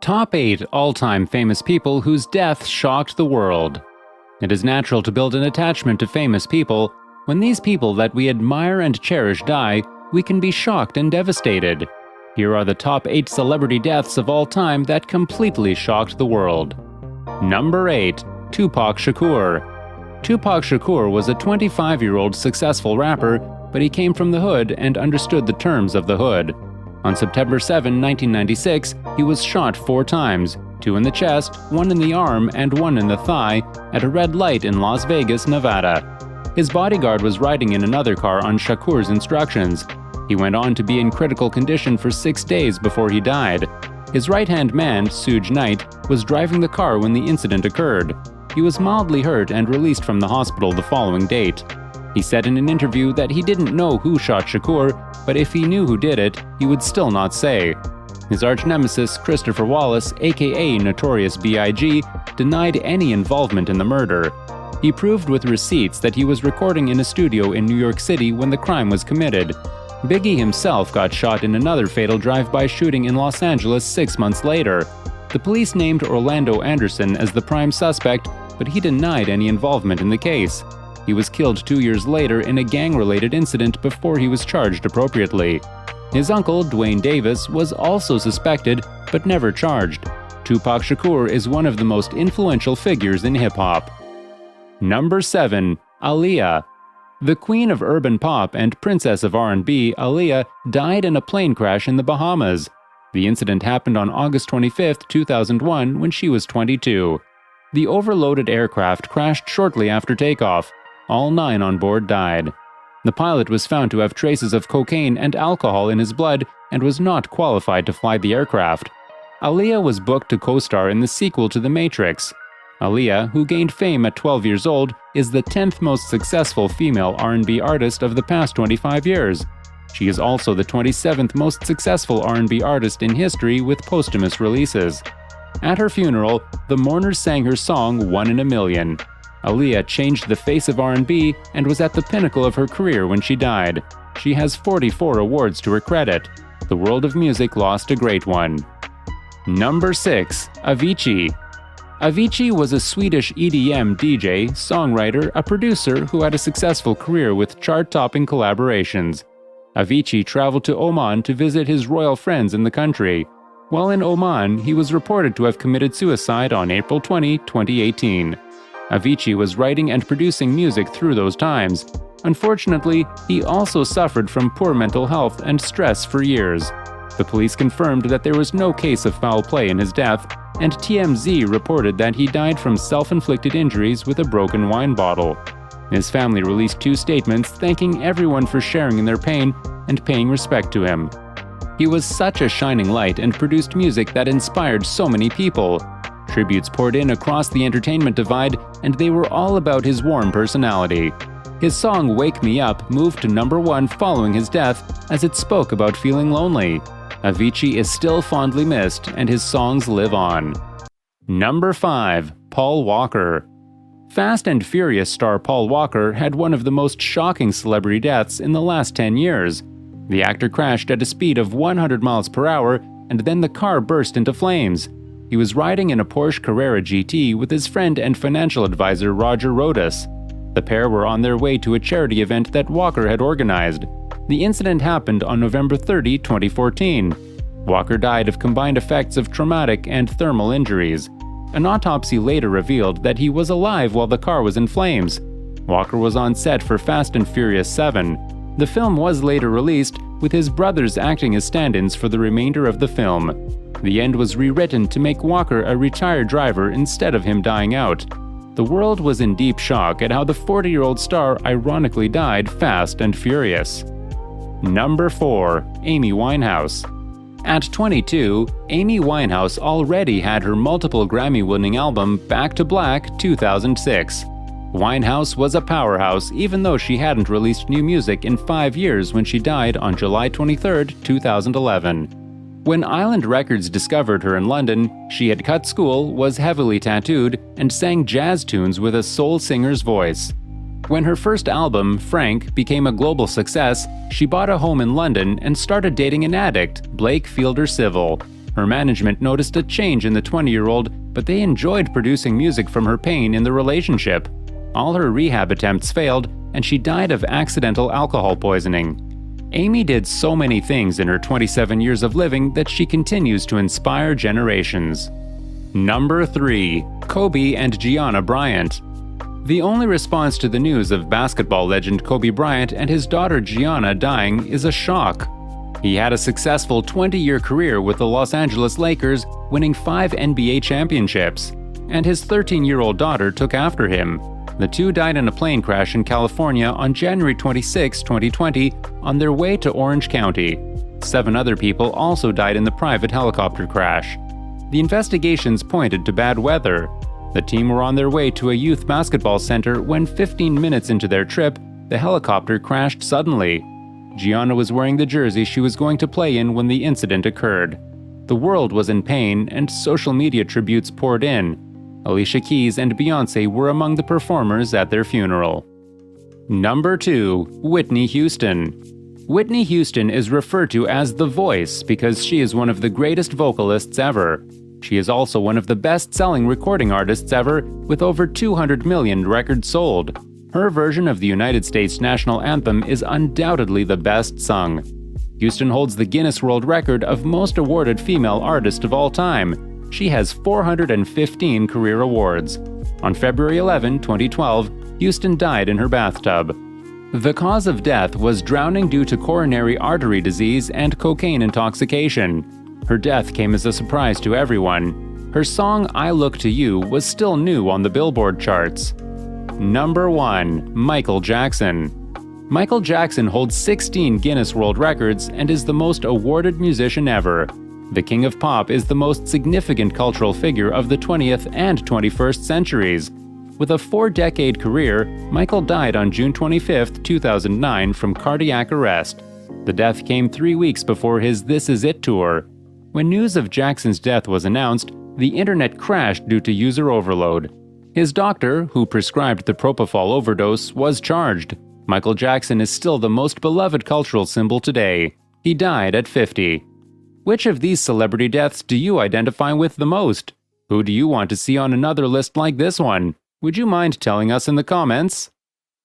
Top 8 all-time famous people whose death shocked the world. It is natural to build an attachment to famous people. When these people that we admire and cherish die, we can be shocked and devastated. Here are the top 8 celebrity deaths of all time that completely shocked the world. Number 8. TUPAC SHAKUR. TUPAC Shakur was a 25-year-old successful rapper, but he came from the hood and understood the terms of the hood. On September 7, 1996, he was shot 4 times, 2 in the chest, 1 in the arm, and 1 in the thigh, at a red light in Las Vegas, Nevada. His bodyguard was riding in another car on Shakur's instructions. He went on to be in critical condition for 6 days before he died. His right-hand man, Suge Knight, was driving the car when the incident occurred. He was mildly hurt and released from the hospital the following date. He said in an interview that he didn't know who shot Shakur, but if he knew who did it, he would still not say. His arch-nemesis, Christopher Wallace, aka Notorious B.I.G., denied any involvement in the murder. He proved with receipts that he was recording in a studio in New York City when the crime was committed. Biggie himself got shot in another fatal drive-by shooting in Los Angeles 6 months later. The police named Orlando Anderson as the prime suspect, but he denied any involvement in the case. He was killed 2 years later in a gang-related incident before he was charged appropriately. His uncle, Dwayne Davis, was also suspected, but never charged. TUPAC Shakur is one of the most influential figures in hip-hop. Number 7. AALIYAH. The queen of urban pop and princess of R&B, AALIYAH, died in a plane crash in the Bahamas. The incident happened on August 25, 2001, when she was 22. The overloaded aircraft crashed shortly after takeoff. All 9 on board died. The pilot was found to have traces of cocaine and alcohol in his blood and was not qualified to fly the aircraft. AALIYAH was booked to co-star in the sequel to The Matrix. AALIYAH, who gained fame at 12 years old, is the 10th most successful female R&B artist of the past 25 years. She is also the 27th most successful R&B artist in history with posthumous releases. At her funeral, the mourners sang her song "One in a Million." AALIYAH changed the face of R&B and was at the pinnacle of her career when she died. She has 44 awards to her credit. The world of music lost a great one. Number 6. AVICII. AVICII was a Swedish EDM DJ, songwriter, a producer who had a successful career with chart-topping collaborations. AVICII traveled to Oman to visit his royal friends in the country. While in Oman, he was reported to have committed suicide on April 20, 2018. AVICII was writing and producing music through those times. Unfortunately, he also suffered from poor mental health and stress for years. The police confirmed that there was no case of foul play in his death, and TMZ reported that he died from self-inflicted injuries with a broken wine bottle. His family released 2 statements thanking everyone for sharing in their pain and paying respect to him. He was such a shining light and produced music that inspired so many people. Tributes poured in across the entertainment divide, and they were all about his warm personality. His song "Wake Me Up" moved to number 1 following his death, as it spoke about feeling lonely. AVICII is still fondly missed, and his songs live on. Number 5. Paul Walker. Fast and Furious star Paul Walker had one of the most shocking celebrity deaths in the last 10 years. The actor crashed at a speed of 100 miles per hour, and then the car burst into flames. He was riding in a Porsche Carrera GT with his friend and financial advisor Roger Rodas. The pair were on their way to a charity event that Walker had organized. The incident happened on November 30, 2014. Walker died of combined effects of traumatic and thermal injuries. An autopsy later revealed that he was alive while the car was in flames. Walker was on set for Fast and Furious 7. The film was later released, with his brothers acting as stand-ins for the remainder of the film. The end was rewritten to make Walker a retired driver instead of him dying out. The world was in deep shock at how the 40-year-old star ironically died fast and furious. Number 4. Amy Winehouse. At 22, Amy Winehouse already had her multiple Grammy-winning album Back to Black 2006. Winehouse was a powerhouse even though she hadn't released new music in 5 years when she died on July 23, 2011. When Island Records discovered her in London, she had cut school, was heavily tattooed, and sang jazz tunes with a soul singer's voice. When her first album, Frank, became a global success, she bought a home in London and started dating an addict, Blake Fielder Civil. Her management noticed a change in the 20-year-old, but they enjoyed producing music from her pain in the relationship. All her rehab attempts failed, and she died of accidental alcohol poisoning. Amy did so many things in her 27 years of living that she continues to inspire generations. Number 3. Kobe and Gianna Bryant. The only response to the news of basketball legend Kobe Bryant and his daughter Gianna dying is a shock. He had a successful 20-year career with the Los Angeles Lakers, winning 5 NBA championships, and his 13-year-old daughter took after him. The two died in a plane crash in California on January 26, 2020, on their way to Orange County. 7 other people also died in the private helicopter crash. The investigations pointed to bad weather. The team were on their way to a youth basketball center when 15 minutes into their trip, the helicopter crashed suddenly. Gianna was wearing the jersey she was going to play in when the incident occurred. The world was in pain, and social media tributes poured in. Alicia Keys and Beyoncé were among the performers at their funeral. Number 2. Whitney Houston. Whitney Houston is referred to as The Voice because she is one of the greatest vocalists ever. She is also one of the best-selling recording artists ever, with over 200 million records sold. Her version of the United States national anthem is undoubtedly the best sung. Houston holds the Guinness World Record of most awarded female artist of all time. She has 415 career awards. On February 11, 2012, Houston died in her bathtub. The cause of death was drowning due to coronary artery disease and cocaine intoxication. Her death came as a surprise to everyone. Her song I Look to You was still new on the Billboard charts. Number 1. Michael Jackson. Michael Jackson holds 16 Guinness World Records and is the most awarded musician ever. The King of Pop is the most significant cultural figure of the 20th and 21st centuries. With a 4-decade career, Michael died on June 25, 2009 from cardiac arrest. The death came 3 weeks before his This Is It tour. When news of Jackson's death was announced, the internet crashed due to user overload. His doctor, who prescribed the propofol overdose, was charged. Michael Jackson is still the most beloved cultural symbol today. He died at 50. Which of these celebrity deaths do you identify with the most? Who do you want to see on another list like this one? Would you mind telling us in the comments?